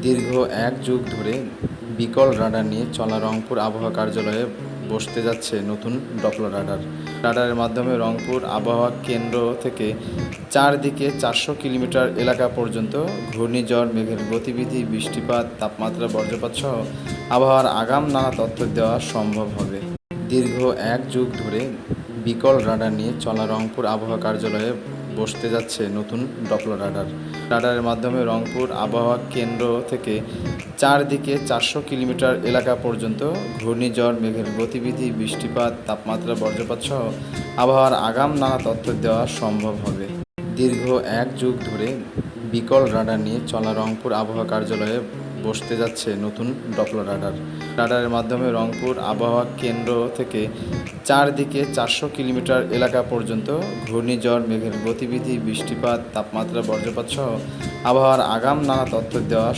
দীর্ঘ এক যুগ ধরে বিকল রাডার নিয়ে চলা রংপুর আবহাওয়া কার্যালয়ে বসতে যাচ্ছে নতুন ডপলার রাডার। রাডারের মাধ্যমে রংপুর আবহাওয়া কেন্দ্র থেকে চারদিকে 400 কিলোমিটার এলাকা পর্যন্ত ঘূর্ণিঝড়, মেঘের গতিবিধি, বৃষ্টিপাত, তাপমাত্রা, বজ্রপাত সহ আবহাওয়ার আগাম নানা তথ্য দেওয়া সম্ভব হবে। দীর্ঘ এক যুগ ধরে বিকল রাডার নিয়ে চলা রংপুর আবহাওয়া কার্যালয়ে বসতে যাচ্ছে নতুন ডপলার রাডার। রাডারের মাধ্যমে রংপুর আবহাওয়া কেন্দ্র থেকে চারদিকে 400 কিলোমিটার এলাকা পর্যন্ত ঘূর্ণিঝড়, মেঘের গতিবিধি, বৃষ্টিপাত, তাপমাত্রা, বজ্রপাত সহ আবহাওয়ার আগাম নানা তথ্য দেওয়া সম্ভব হবে। দীর্ঘ এক যুগ ধরে বিকল রাডার নিয়ে চলা রংপুর আবহাওয়া কার্যালয়ে বসতে যাচ্ছে নতুন ডপলার রাডার। রাডারের মাধ্যমে রংপুর আবহাওয়া কেন্দ্র থেকে চারদিকে 400 কিলোমিটার এলাকা পর্যন্ত ঘূর্ণিঝড়, মেঘের গতিবিধি, বৃষ্টিপাত, তাপমাত্রা, বজ্রপাত সহ আবহাওয়ার আগাম নানা তথ্য দেওয়া